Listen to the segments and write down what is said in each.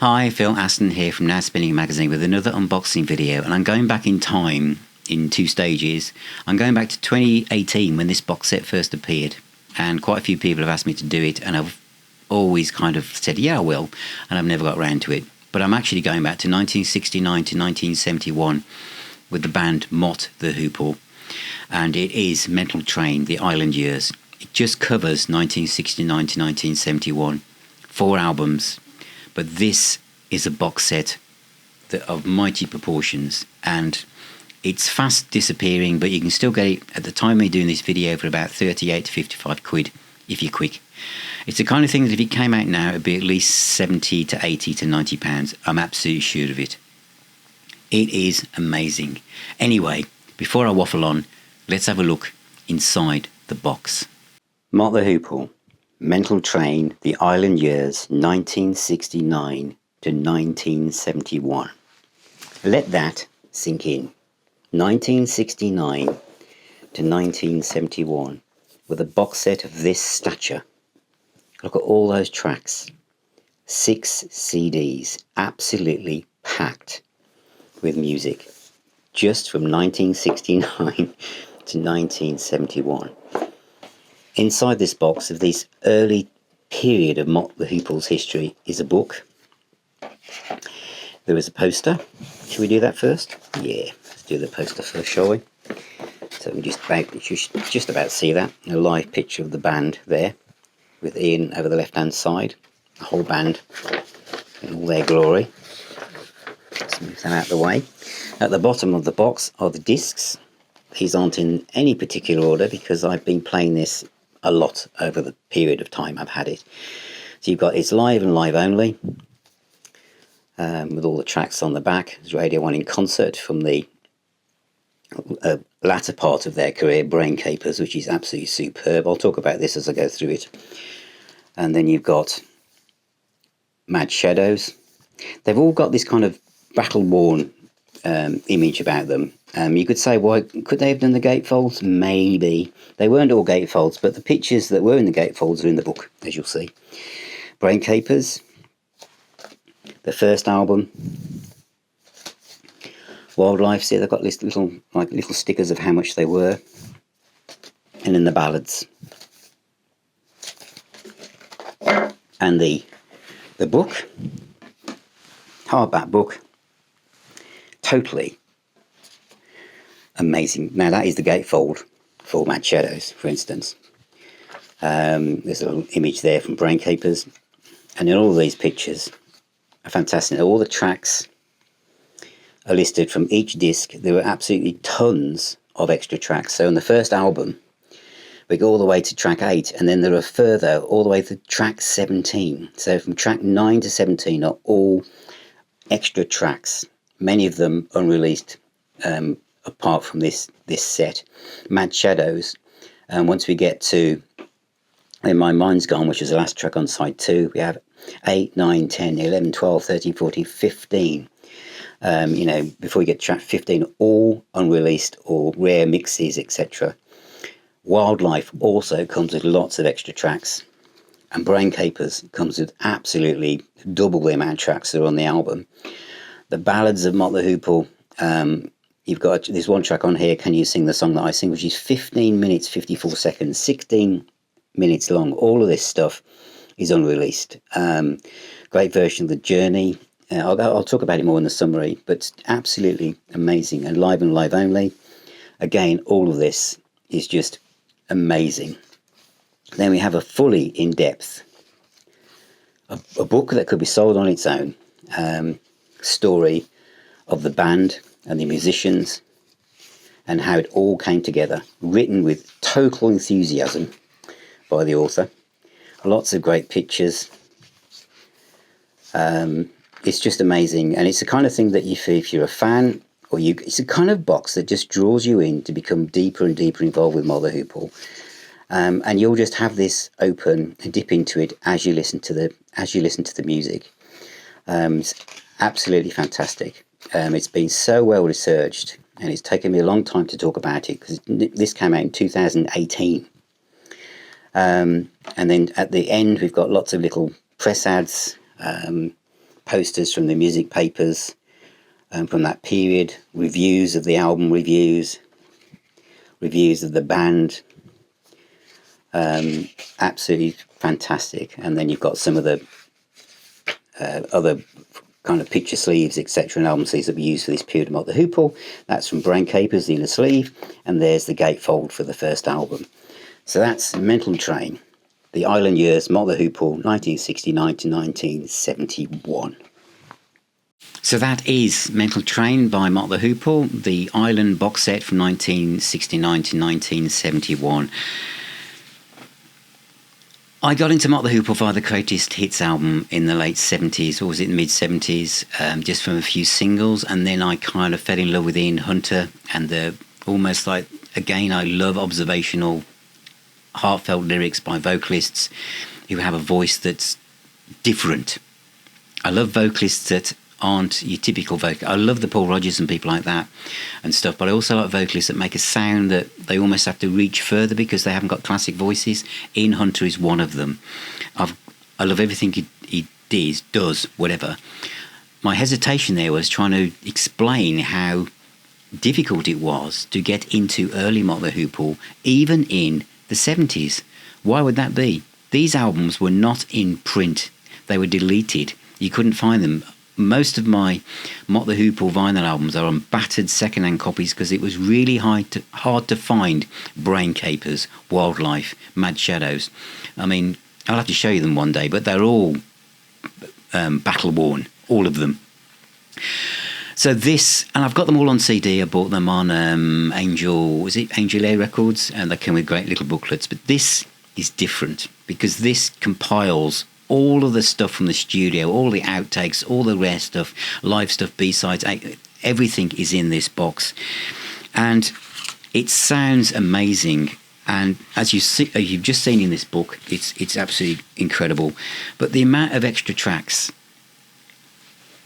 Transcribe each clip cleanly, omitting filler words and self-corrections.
Hi, Phil Aston here from Now Spinning Magazine with another unboxing video, and I'm going back in time in two stages. I'm going back to 2018 when this box set first appeared, and quite a few people have asked me to do it, and I've always kind of said, yeah, I will, and I've never got around to it. But I'm actually going back to 1969 to 1971 with the band Mott The Hoople, and it is Mental Train, The Island Years. It just covers 1969 to 1971, 4 albums. But this is a box set of mighty proportions, and it's fast disappearing, but you can still get it at the time of doing this video for about 38 to 55 quid if you're quick. It's the kind of thing that if it came out now, it'd be at least 70 to 80 to 90 pounds. I'm absolutely sure of it. It is amazing. Anyway, before I waffle on, let's have a look inside the box. Mott The Hoople. Mental Train, The Island Years, 1969 to 1971. Let that sink in. 1969 to 1971, with a box set of this stature. Look at all those tracks. 6 CDs, absolutely packed with music, just from 1969 to 1971. Inside this box of this early period of Mott The Hoople's history is a book. There is a poster. Should we do that first? Yeah, let's do the poster first, shall we? So we just about see that. A live picture of the band there, with Ian over the left-hand side. The whole band in all their glory. Let's move that out of the way. At the bottom of the box are the discs. These aren't in any particular order because I've been playing this a lot over the period of time I've had it. So you've got It's Live and Live Only, with all the tracks on the back. There's Radio 1 in Concert from the latter part of their career, Brain Capers, which is absolutely superb. I'll talk about this as I go through it. And then you've got Mad Shadows. They've all got this kind of battle-worn image about them. You could say, why could they have done the gatefolds? Maybe. They weren't all gatefolds, but the pictures that were in the gatefolds are in the book, as you'll see. Brain Capers, the first album. Wildlife, see, they've got this little stickers of how much they were. And then the ballads. And the book, hardback book, totally amazing. Now that is the gatefold for Mad Shadows, for instance. There's a little image there from Brain Capers, and then all of these pictures are fantastic. All the tracks are listed from each disc. There were absolutely tons of extra tracks. So on the first album, we go all the way to track 8, and then there are further all the way to track 17. So from track 9 to 17 are all extra tracks, many of them unreleased, apart from this set. Mad Shadows, once we get to In My Mind's Gone, which is the last track on side 2, we have 8, 9, 10, 11, 12, 13, 14, 15. Before we get to track 15, all unreleased or rare mixes, etc. Wildlife also comes with lots of extra tracks, and Brain Capers comes with absolutely double the amount of tracks that are on the album. The ballads of Mott The Hoople, you've got this one track on here, Can You Sing the Song That I Sing, which is 15 minutes 54 seconds, 16 minutes long. All of this stuff is unreleased. Great version of The Journey. I'll talk about it more in the summary, but absolutely amazing. And Live and Live Only, again, all of this is just amazing. Then we have a fully in-depth, a book that could be sold on its own, story of the band and the musicians and how it all came together, written with total enthusiasm by the author. Lots of great pictures. It's just amazing, and it's the kind of thing that if you're a fan, it's a kind of box that just draws you in to become deeper and deeper involved with Mott The Hoople. And you'll just have this open and dip into it as you listen to the music. It's absolutely fantastic. It's been so well researched, and it's taken me a long time to talk about it because this came out in 2018. And then at the end, we've got lots of little press ads, posters from the music papers from that period, reviews of the album, reviews of the band. Absolutely fantastic. And then you've got some of the other kind of picture sleeves, etc., and album sleeves that were used for this period of Mott The Hoople. That's from Brain Capers, the inner sleeve, and there's the gatefold for the first album. So that's Mental Train, the Island Years, Mott The Hoople, 1969 to 1971. So that is Mental Train by Mott The Hoople, the Island box set from 1969 to 1971. I got into Mott The Hoople via the Greatest Hits album in the late 70s, or was it the mid-70s, just from a few singles, and then I kind of fell in love with Ian Hunter, and almost like, again, I love observational, heartfelt lyrics by vocalists who have a voice that's different. I love vocalists that aren't your typical vocal. I love the Paul Rodgers and people like that and stuff, but I also like vocalists that make a sound that they almost have to reach further because they haven't got classic voices. Ian Hunter is one of them. I love everything he does, whatever. My hesitation there was trying to explain how difficult it was to get into early Mott The Hoople, even in the 70s. Why would that be? These albums were not in print. They were deleted. You couldn't find them. Most of my Mott The Hoople vinyl albums are on battered second-hand copies because it was really hard to find Brain Capers, Wildlife, Mad Shadows. I mean, I'll have to show you them one day, but they're all battle-worn, all of them. So this, and I've got them all on CD. I bought them on Angel Air Records, and they come with great little booklets. But this is different because this compiles all of the stuff from the studio, all the outtakes, all the rare stuff, live stuff, B-sides, everything is in this box. And it sounds amazing. And as you've just seen in this book, it's absolutely incredible. But the amount of extra tracks,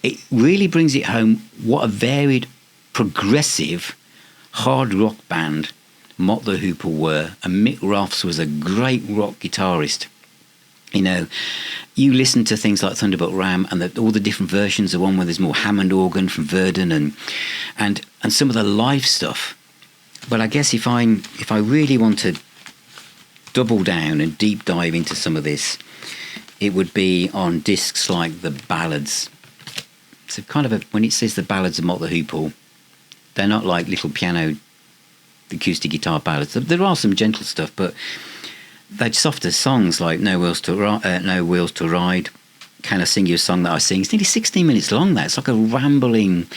it really brings it home what a varied, progressive, hard rock band Mott The Hoople were. And Mick Roths was a great rock guitarist. You know, you listen to things like Thunderbolt Ram and all the different versions, the one where there's more Hammond organ from Verdon and some of the live stuff. But I guess if I really want to double down and deep dive into some of this, it would be on discs like the ballads. So kind of when it says the ballads of Mott The Hoople, they're not like little piano, acoustic guitar ballads. There are some gentle stuff, but they're softer songs like No Wheels to Ride, Can I Sing You a Song That I Sing? It's nearly 16 minutes long, that. It's like a rambling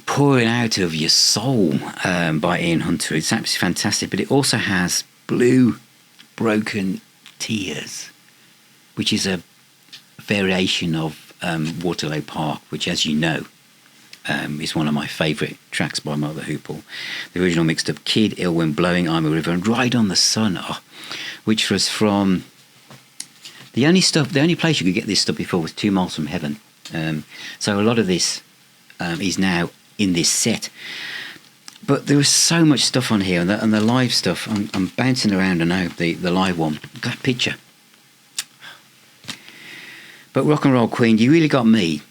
pouring out of your soul by Ian Hunter. It's absolutely fantastic, but it also has Blue Broken Tears, which is a variation of Waterloo Park, which, as you know, is one of my favourite tracks by Mott The Hoople. The original mixed up Kid, Ill Wind Blowing, I'm a River, and Ride on the Sun, which was from the only place you could get this stuff before was 2 Miles from Heaven. So a lot of this is now in this set. But there was so much stuff on here, and the live stuff. I'm bouncing around and now the live one. That picture. But Rock and Roll Queen, you really got me.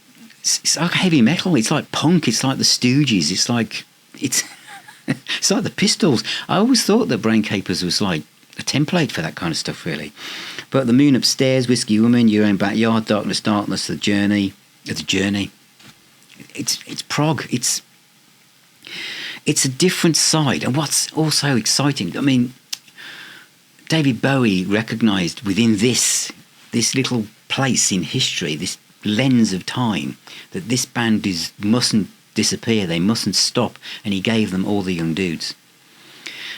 It's like heavy metal. It's like punk. It's like the Stooges. It's like the Pistols. I always thought that Brain Capers was like a template for that kind of stuff, really. But The Moon Upstairs, Whiskey Woman, Your Own Backyard, Darkness, The Journey. It's prog. It's a different side. And what's also exciting, I mean, David Bowie recognised within this little place in history, this lens of time, that this band mustn't disappear, they mustn't stop, and he gave them All the Young Dudes.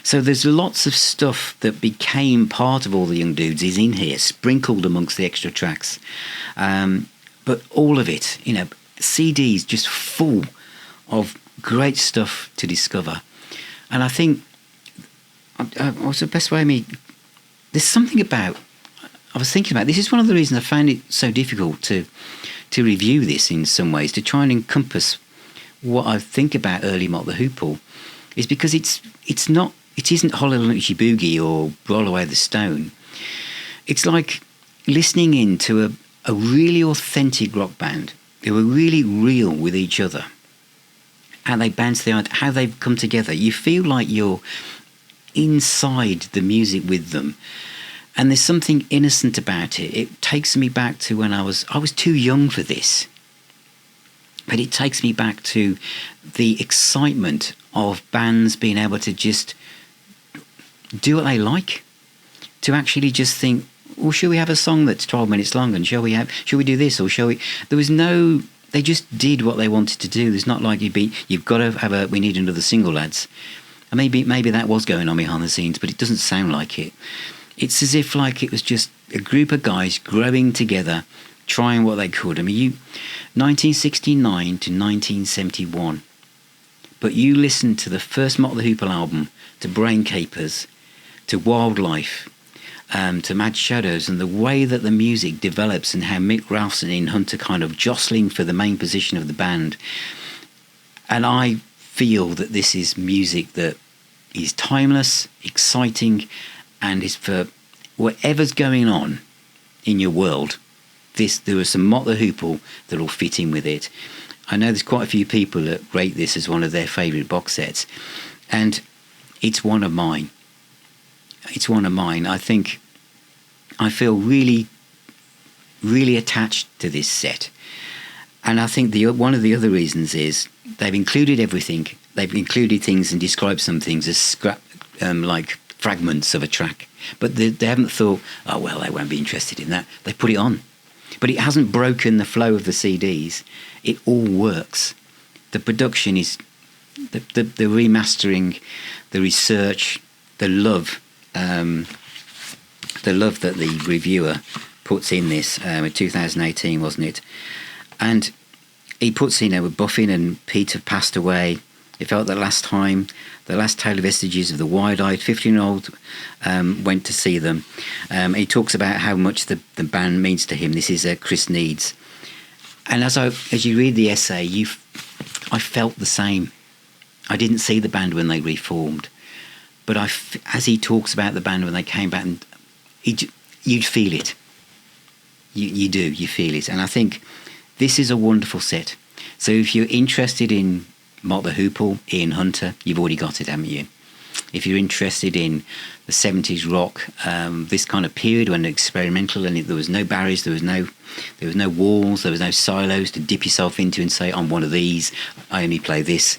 So there's lots of stuff that became part of All the Young Dudes is in here, sprinkled amongst the extra tracks. But all of it, CDs just full of great stuff to discover. And I think, what's the best way there's something about, I was thinking about, this is one of the reasons I found it so difficult to review this in some ways, to try and encompass what I think about early Mott The Hoople, is because it isn't Hallelujah Boogie or Roll Away the Stone. It's like listening into a really authentic rock band. They were really real with each other. And they bounced the idea, how they've come together. You feel like you're inside the music with them. And there's something innocent about it. It takes me back to when I was too young for this. But it takes me back to the excitement of bands being able to just do what they like. To actually just think, well, shall we have a song that's 12 minutes long, and shall we do this, or shall we? There was no. They just did what they wanted to do. There's not like you've got to have we need another single, lads. And maybe that was going on behind the scenes, but it doesn't sound like it. It's as if like it was just a group of guys growing together, trying what they could. I mean, 1969 to 1971. But you listen to the first Mott The Hoople album, to Brain Capers, to Wildlife, to Mad Shadows, and the way that the music develops and how Mick Ralphs and Ian Hunter kind of jostling for the main position of the band. And I feel that this is music that is timeless, exciting, and is for whatever's going on in your world. There are some Mott The Hoople that will fit in with it. I know there's quite a few people that rate this as one of their favourite box sets, and it's one of mine. It's one of mine. I think I feel really, really attached to this set. And I think one of the other reasons is they've included everything. They've included things and described some things as like fragments of a track. But they haven't thought, oh, well, they won't be interested in that. They put it on. But it hasn't broken the flow of the CDs. It all works. The production is the remastering, the research, the love that the reviewer puts in this, in 2018, wasn't it? And he puts in, with Buffin and Pete have passed away. It felt that the last tale of vestiges of the wide-eyed 15-year-old went to see them. He talks about how much the band means to him. This is Chris Needs. And as you read the essay, I felt the same. I didn't see the band when they reformed. But as he talks about the band when they came back, and you'd feel it. You do, you feel it. And I think this is a wonderful set. So if you're interested in Mott The Hoople, Ian Hunter, you've already got it, haven't you? If you're interested in the 70s rock, this kind of period when experimental and there was no barriers, there was no walls, there was no silos to dip yourself into and say, I'm one of these, I only play this.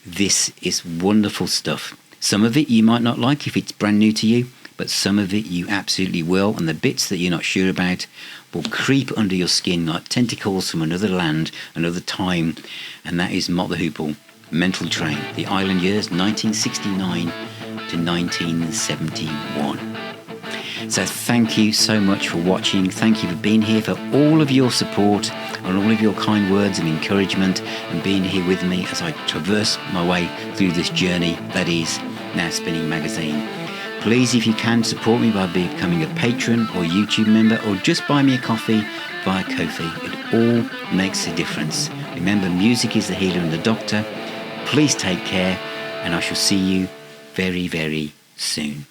This is wonderful stuff. Some of it you might not like if it's brand new to you, but some of it you absolutely will, and the bits that you're not sure about will creep under your skin like tentacles from another land, another time, and that is Mott The Hoople, Mental Train, the island years 1969 to 1971. So thank you so much for watching. Thank you for being here, for all of your support and all of your kind words of encouragement, and being here with me as I traverse my way through this journey that is Now Spinning Magazine. Please, if you can, support me by becoming a patron or YouTube member, or just buy me a coffee via Ko-fi. It all makes a difference. Remember, music is the healer and the doctor. Please take care, and I shall see you very, very soon.